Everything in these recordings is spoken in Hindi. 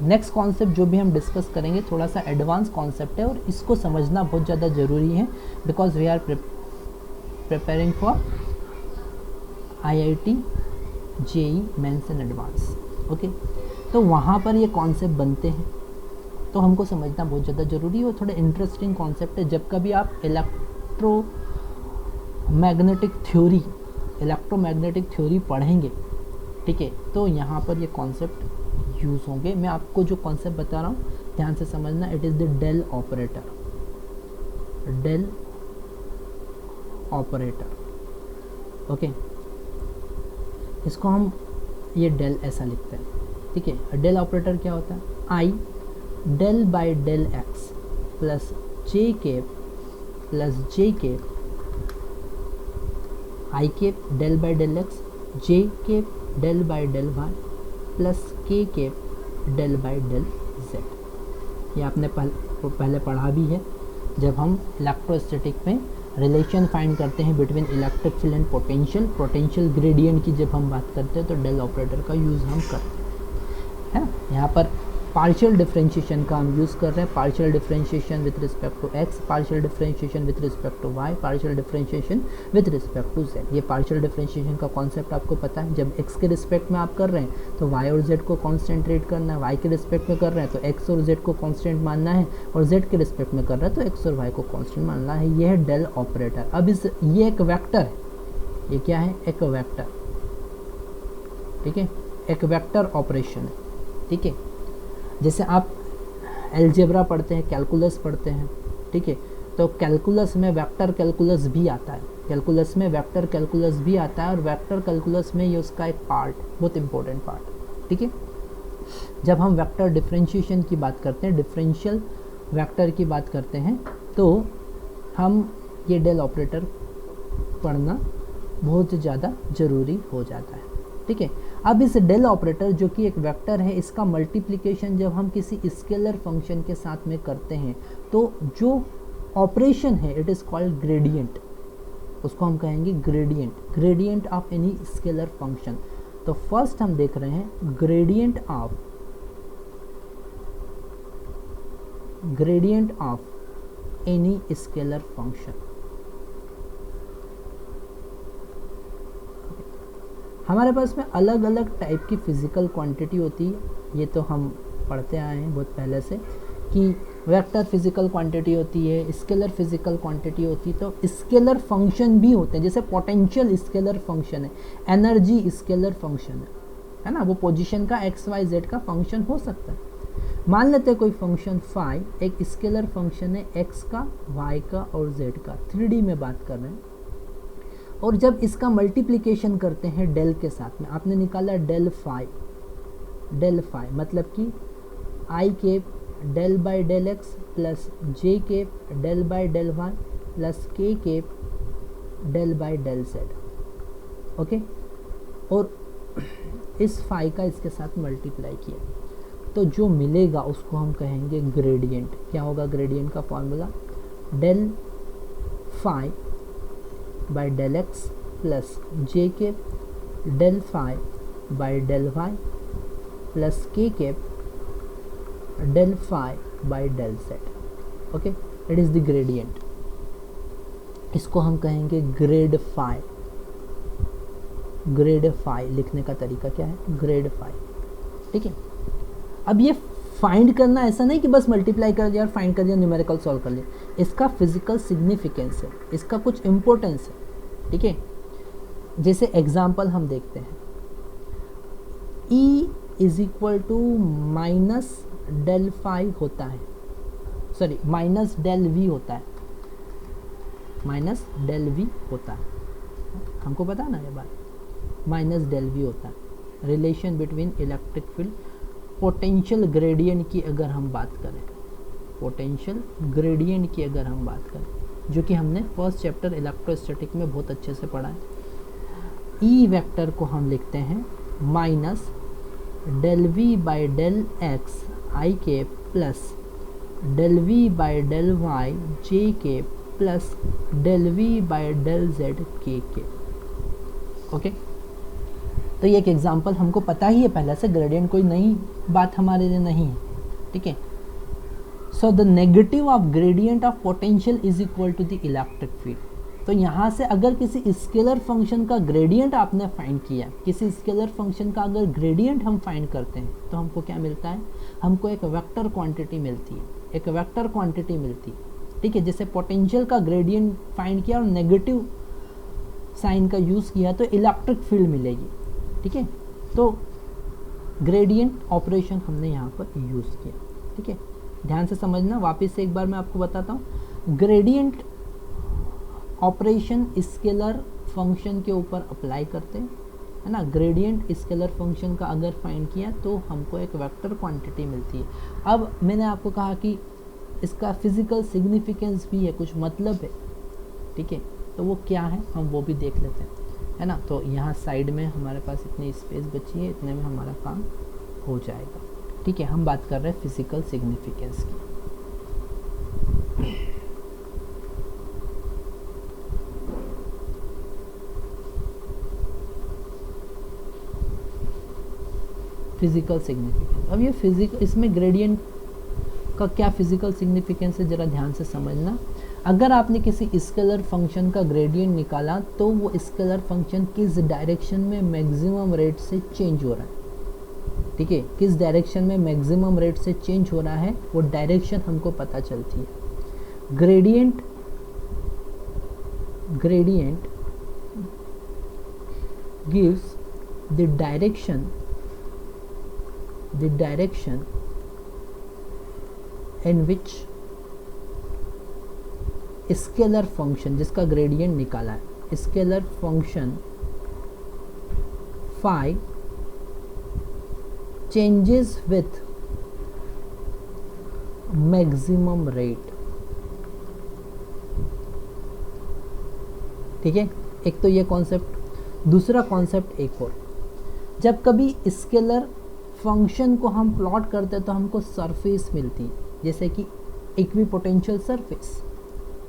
नेक्स्ट कॉन्सेप्ट जो भी हम डिस्कस करेंगे थोड़ा सा एडवांस कॉन्सेप्ट है और इसको समझना बहुत ज़्यादा ज़रूरी है, because we are preparing for IIT JEE mains and advance. Okay, तो वहाँ पर ये कॉन्सेप्ट बनते हैं, तो हमको समझना बहुत ज़्यादा ज़रूरी है और थोड़ा इंटरेस्टिंग कॉन्सेप्ट है। जब कभी आप इलेक्ट्रोमैग्नेटिक थ्योरी पढ़ेंगे, ठीक है, तो यहाँ पर ये कॉन्सेप्ट यूज़ होंगे। मैं आपको जो कॉन्सेप्ट बता रहा हूँ ध्यान से समझना। It is the del operator, okay. इसको हम ये डेल ऐसा लिखते हैं, ठीक है। डेल ऑपरेटर क्या होता है? I del by del X plus J cap plus J cap, I cap del by del X, J cap del by del Y plus K cap del by del Z. ये आपने पहले पढ़ा भी है जब हम इलेक्ट्रोस्टैटिक में रिलेशन फाइंड करते हैं between electric field and potential gradient की जब हम बात करते हैं तो डेल ऑपरेटर का यूज़ हम करते हैं, है ना। यहाँ पर पार्शियल डिफरेंशिएशन का हम यूज़ कर रहे हैं, partial differentiation with respect to x, partial differentiation with respect to y, partial differentiation with respect to z. ये पार्शियल डिफरेंशिएशन का कॉन्सेप्ट आपको पता है। जब एक्स के रिस्पेक्ट में आप कर रहे हैं तो वाई और जेड को कॉन्सेंट्रेट करना है, वाई के रिस्पेक्ट में कर रहे हैं तो एक्स और जेड को कॉन्स्टेंट मानना है, और जेड के रिस्पेक्ट में कर रहे हैं तो एक्स और वाई को कॉन्स्टेंट मानना है। ये है डेल ऑपरेटर। अब ये एक वेक्टर है, ये क्या है? एक वेक्टर, ठीक है, एक वेक्टर ऑपरेशन है, ठीक है। जैसे आप अलजेब्रा पढ़ते हैं, कैलकुलस पढ़ते हैं, ठीक है, तो कैलकुलस में वेक्टर कैलकुलस भी आता है, कैलकुलस में वेक्टर कैलकुलस भी आता है, और वेक्टर कैलकुलस में ये उसका एक पार्ट, बहुत इंपॉर्टेंट पार्ट, ठीक है। जब हम वेक्टर डिफरेंशिएशन की बात करते हैं, डिफरेंशियल वेक्टर की बात करते हैं, तो हम ये डेल ऑपरेटर पढ़ना बहुत ज़्यादा ज़रूरी हो जाता है, ठीक है। अब इस डेल ऑपरेटर जो कि एक वेक्टर है, इसका मल्टीप्लिकेशन जब हम किसी स्केलर फंक्शन के साथ में करते हैं तो जो ऑपरेशन है इट इज़ कॉल्ड ग्रेडियंट, उसको हम कहेंगे gradient of any scalar function. तो फर्स्ट हम देख रहे हैं gradient of any scalar function. हमारे पास में अलग अलग टाइप की फिजिकल क्वांटिटी होती है, ये तो हम पढ़ते आए हैं बहुत पहले से कि वेक्टर फिजिकल क्वांटिटी होती है, स्केलर फिजिकल क्वांटिटी होती है, तो स्केलर फंक्शन भी होते हैं। जैसे पोटेंशियल स्केलर फंक्शन है, एनर्जी स्केलर फंक्शन है ना, वो पोजीशन का एक्स वाई जेड का फंक्शन हो सकता है। मान लेते हैं कोई फंक्शन फाई एक स्केलर फंक्शन है, एक्स का, वाई का और जेड का, 3D में बात कर रहे हैं, और जब इसका मल्टीप्लिकेशन करते हैं डेल के साथ में, आपने निकाला डेल फाई मतलब कि I cap del by del X plus J cap del by del Y plus K cap del by del Z, okay. और इस फाई का इसके साथ मल्टीप्लाई किया तो जो मिलेगा उसको हम कहेंगे ग्रेडियंट। क्या होगा ग्रेडियंट का formula? Del phi by del X plus J cap del phi by del Y plus K cap del phi by del Z, okay. It is the gradient. इसको हम कहेंगे ग्रेड फाई। लिखने का तरीका क्या है? ग्रेड फाई, ठीक है। अब ये फाइंड करना ऐसा नहीं कि बस मल्टीप्लाई कर दिया और फाइंड कर दिया, न्यूमेरिकल सॉल्व कर लिया। इसका फिजिकल सिग्निफिकेंस है, इसका कुछ इम्पोर्टेंस है, ठीक है। जैसे एग्जाम्पल हम देखते हैं, E is equal to minus del phi होता है, सॉरी माइनस डेल वी होता है, हमको पता ना ये बात, माइनस डेल वी होता है। Relation between electric field, potential gradient की अगर हम बात करें, जो कि हमने फर्स्ट चैप्टर इलेक्ट्रोस्टैटिक में बहुत अच्छे से पढ़ा है। ई वेक्टर को हम लिखते हैं minus del V by del X I K plus del V by del Y J K plus del V by del Z K, okay. तो ये एक एग्जांपल हमको पता ही है पहले से, ग्रेडियंट कोई नई बात हमारे लिए नहीं है, ठीक है। So the negative of gradient of potential is equal to the electric field. तो यहाँ से अगर किसी स्केलर फंक्शन का ग्रेडियंट आपने फाइंड किया, किसी स्केलर फंक्शन का अगर ग्रेडियंट हम फाइंड करते हैं तो हमको क्या मिलता है, हमको एक वेक्टर क्वांटिटी मिलती है, एक वेक्टर क्वांटिटी मिलती है, ठीक है। जैसे पोटेंशियल का ग्रेडियंट फाइंड किया और नेगेटिव साइन का यूज़ किया तो इलेक्ट्रिक फील्ड मिलेगी, ठीक है। तो ग्रेडियंट ऑपरेशन हमने यहाँ पर यूज़ किया, ठीक है। ध्यान से समझना, वापस से एक बार मैं आपको बताता हूँ। ग्रेडियंट ऑपरेशन स्केलर फंक्शन के ऊपर अप्लाई करते हैं, है ना। ग्रेडियंट स्केलर फंक्शन का अगर फाइंड किया तो हमको एक वेक्टर क्वांटिटी मिलती है। अब मैंने आपको कहा कि इसका फिजिकल सिग्निफिकेंस भी है, कुछ मतलब है, ठीक है। तो वो क्या है हम वो भी देख लेते हैं, है ना। तो यहाँ साइड में हमारे पास इतनी स्पेस बची है, इतने में हमारा काम हो जाएगा, ठीक है। हम बात कर रहे हैं फिजिकल सिग्निफिकेंस की। फिजिकल सिग्निफिकेंस, अब ये इसमें ग्रेडियंट का क्या फिजिकल सिग्निफिकेंस है जरा ध्यान से समझना। अगर आपने किसी स्केलर फंक्शन का ग्रेडियंट निकाला तो वो स्केलर फंक्शन किस डायरेक्शन में मैक्सिमम रेट से चेंज हो रहा है, ठीक है। किस डायरेक्शन में मैक्सिमम रेट से चेंज हो रहा है वो डायरेक्शन हमको पता चलती है। Gradient gives the direction in which scalar function जिसका ग्रेडियंट निकाला है, scalar function phi changes with maximum rate, ठीक है। एक तो ये कॉन्सेप्ट, दूसरा कॉन्सेप्ट एक और, जब कभी स्केलर फंक्शन को हम प्लॉट करते हैं तो हमको सरफेस मिलती है, जैसे कि इक्विपोटेंशियल सरफेस,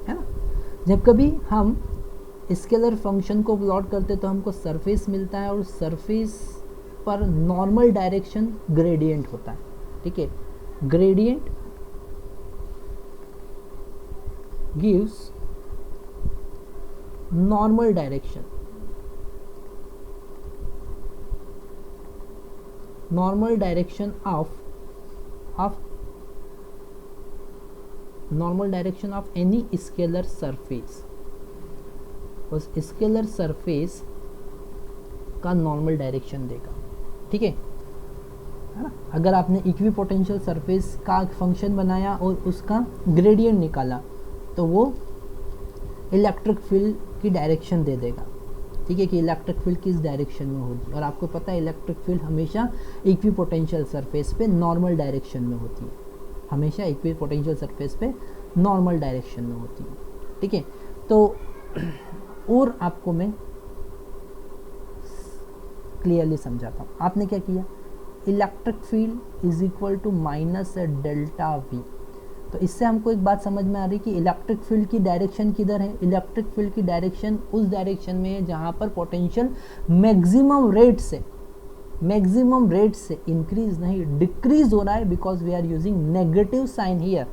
है ना। जब कभी हम स्केलर फंक्शन को प्लॉट करते हैं तो हमको सरफेस मिलता है और सरफेस पर नॉर्मल डायरेक्शन ग्रेडियंट होता है, ठीक है। Gradient gives normal direction, normal direction of any scalar surface, उस स्केलर सरफेस का नॉर्मल डायरेक्शन देगा, ठीक है ना। अगर आपने इक्विपोटेंशियल सरफेस का फंक्शन बनाया और उसका ग्रेडियंट निकाला तो वो इलेक्ट्रिक फील्ड की डायरेक्शन दे देगा, ठीक है, कि इलेक्ट्रिक फील्ड किस डायरेक्शन में होगी। और आपको पता है इलेक्ट्रिक फील्ड हमेशा इक्विपोटेंशियल सरफेस पे नॉर्मल डायरेक्शन में होती है, हमेशा इक्विपोटेंशियल सरफेस पे नॉर्मल डायरेक्शन में होती है, ठीक है। तो और आपको मैं क्लियरली समझाता हूँ। आपने क्या किया, electric field is equal to minus delta v. तो इससे हमको एक बात समझ में आ रही कि इलेक्ट्रिक फील्ड की डायरेक्शन किधर है। इलेक्ट्रिक फील्ड की डायरेक्शन उस डायरेक्शन में है जहाँ पर पोटेंशियल मैक्सिमम रेट से इंक्रीज नहीं डिक्रीज हो रहा है, because we are using negative sign here,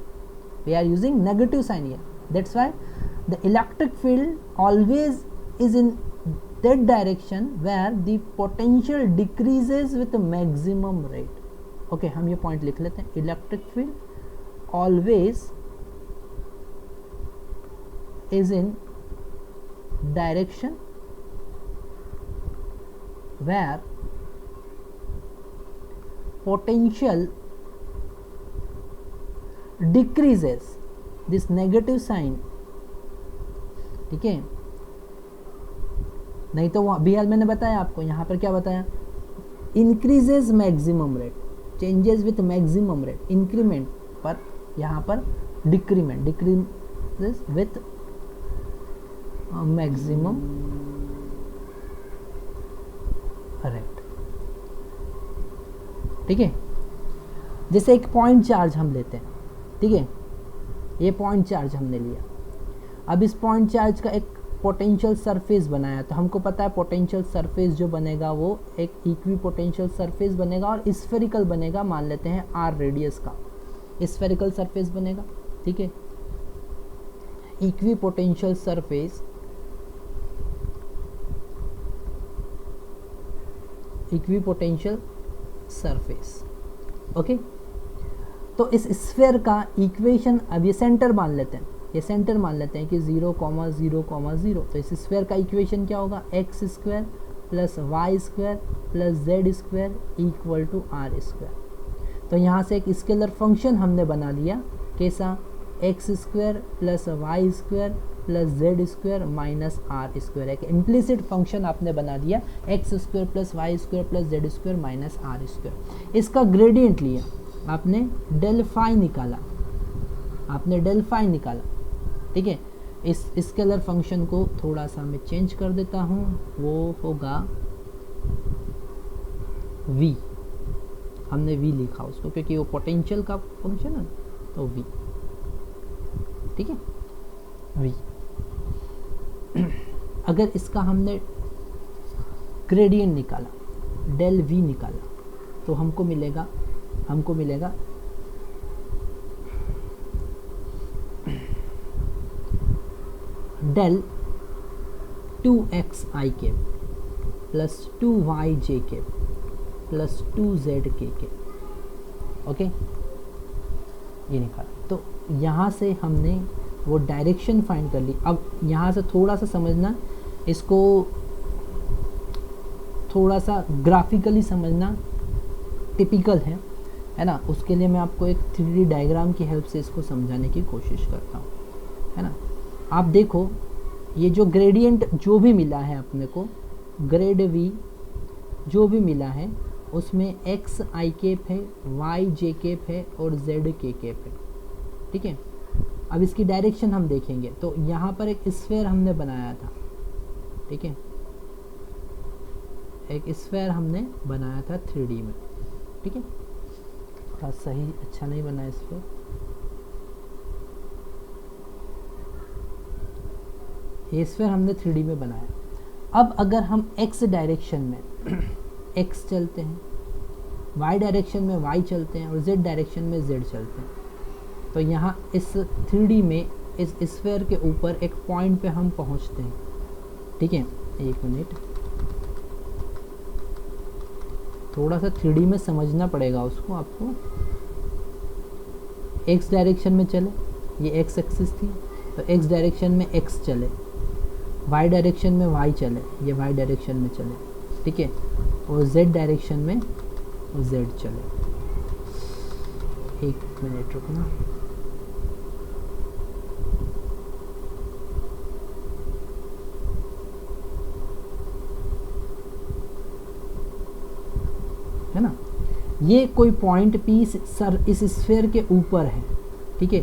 that's why the electric field always is in that direction where the potential decreases with maximum rate. Okay, हम ये पॉइंट लिख लेते हैं। Electric field always is in direction where potential decreases, this negative sign, ठीक है। नहीं तो अभी हाल मैंने बताया आपको, यहाँ पर क्या बताया, increases maximum rate, changes with maximum rate, increment, पर यहाँ पर डिक्रीमेंट विथ मैक्सिमम रेट, ठीक है। जैसे एक पॉइंट चार्ज हम लेते हैं, ठीक है, ये पॉइंट चार्ज हमने लिया। अब इस पॉइंट चार्ज का एक पोटेंशियल सरफेस बनाया, तो हमको पता है पोटेंशियल सरफेस जो बनेगा वो एक इक्वी पोटेंशियल सरफेस बनेगा और स्फेरिकल बनेगा, मान लेते हैं r रेडियस का स्फेरिकल सरफेस बनेगा। ठीक है, equi potential surface, equi potential surface. Okay, तो इस स्फेयर का इक्वेशन, अब ये सेंटर मान लेते हैं, ये सेंटर मान लेते हैं कि 0, 0, 0, तो इस स्फेयर का इक्वेशन क्या होगा, x square plus y square plus z square equal to r square. तो यहाँ से एक स्केलर फंक्शन हमने बना लिया, कैसा, x square plus y square plus z square minus r square. एक इम्प्लिसिट फंक्शन आपने बना दिया, x square plus y square plus z square minus r square. इसका ग्रेडियंट लिया आपने, डेल फाई निकाला, आपने डेल फाई निकाला। ठीक है, इस स्केलर फंक्शन को थोड़ा सा मैं चेंज कर देता हूँ, वो होगा v, हमने v लिखा उसको क्योंकि वो पोटेंशियल का फंक्शन है, तो v। ठीक है, v। अगर इसका हमने ग्रेडियंट निकाला, डेल v निकाला, तो हमको मिलेगा del 2xi cap plus 2yj cap plus 2zk cap. Okay, ये निकाला। तो यहाँ से हमने वो डायरेक्शन फाइंड कर ली। अब यहाँ से थोड़ा सा समझना, इसको थोड़ा सा ग्राफिकली समझना टिपिकल है ना। उसके लिए मैं आपको एक 3D डायग्राम की हेल्प से इसको समझाने की कोशिश करता हूँ, है ना। आप देखो, ये जो ग्रेडियंट जो भी मिला है अपने को, ग्रेड v जो भी मिला है, उसमें x i कैप है, y j कैप है और z k कैप है। ठीक है, अब इसकी डायरेक्शन हम देखेंगे। तो यहाँ पर एक स्फेयर हमने बनाया था, ठीक है, एक स्फेयर हमने बनाया था 3D में। ठीक है, थोड़ा सही अच्छा नहीं बना स्फेयर। ये स्फेयर हमने 3D में बनाया। अब अगर हम x डायरेक्शन में x चलते हैं, y डायरेक्शन में y चलते हैं और z डायरेक्शन में z चलते हैं, तो यहाँ इस 3D में इस स्फेयर के ऊपर एक पॉइंट पे हम पहुँचते हैं। ठीक है, एक मिनट, थोड़ा सा 3D में समझना पड़ेगा उसको आपको। x डायरेक्शन में चले, ये x एक्सिस थी, तो x डायरेक्शन में x चले, y डायरेक्शन में y चले, ये y डायरेक्शन में चले। ठीक है, और z डायरेक्शन में z चले। एक मिनट रुकना, है ना। ये कोई पॉइंट P सर इस स्फेयर के ऊपर है। ठीक है,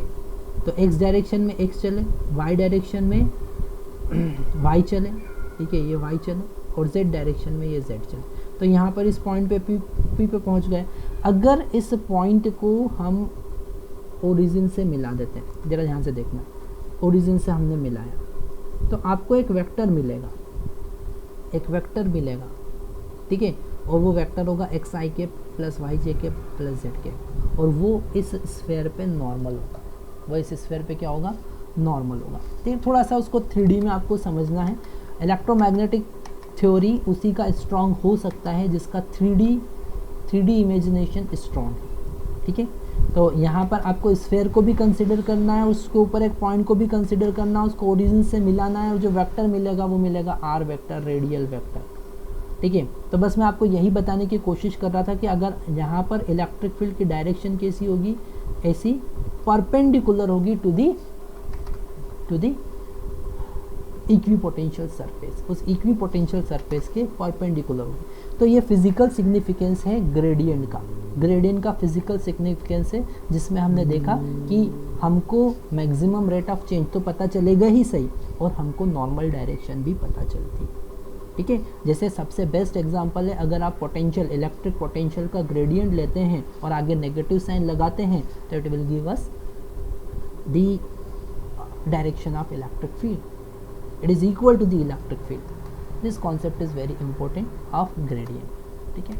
तो x डायरेक्शन में x चले, y डायरेक्शन में y चले, ठीक है, ये y चले, और z डायरेक्शन में ये z चले। तो यहाँ पर इस पॉइंट पे P पे पहुँच गए। अगर इस पॉइंट को हम ओरिजिन से मिला देते हैं, ज़रा ध्यान से देखना, ओरिजिन से हमने मिलाया तो आपको एक वेक्टर मिलेगा, एक वेक्टर मिलेगा। ठीक है, और वो वेक्टर होगा x I K plus Y J K plus Z के, और वो इस स्फेयर पे नॉर्मल होगा, वो इस स्फेयर पे क्या होगा, नॉर्मल होगा। ठीक है, थोड़ा सा उसको 3D में आपको समझना है। इलेक्ट्रोमैग्नेटिक थ्योरी उसी का स्ट्रॉन्ग हो सकता है जिसका 3D इमेजिनेशन स्ट्रॉन्ग है। ठीक है, तो यहाँ पर आपको स्फेयर को भी कंसिडर करना है, उसके ऊपर एक पॉइंट को भी कंसिडर करना है, उसको ओरिजिन से मिलाना है, और जो वेक्टर मिलेगा वो मिलेगा आर वेक्टर, रेडियल वेक्टर। ठीक है, तो बस मैं आपको यही बताने की कोशिश कर रहा था कि अगर यहाँ पर इलेक्ट्रिक फील्ड की डायरेक्शन कैसी होगी, ऐसी परपेंडिकुलर होगी टू दी इक्विपोटेंशियल सरफेस, उस इक्विपोटेंशियल सरफेस के परपेंडिकुलर होगी। तो ये फिजिकल सिग्निफिकेंस है ग्रेडियंट का, ग्रेडियंट का फिजिकल सिग्निफिकेंस है, जिसमें हमने देखा कि हमको मैक्सिमम रेट ऑफ चेंज तो पता चलेगा ही सही, और हमको नॉर्मल डायरेक्शन भी पता चलती है। ठीक है, जैसे सबसे बेस्ट एग्जांपल है, अगर आप पोटेंशियल, इलेक्ट्रिक पोटेंशियल का ग्रेडियंट लेते हैं और आगे नेगेटिव साइन लगाते हैं, तो it will give us the direction of electric field. It is equal to the electric field. This concept is very important of gradient. ठीक है.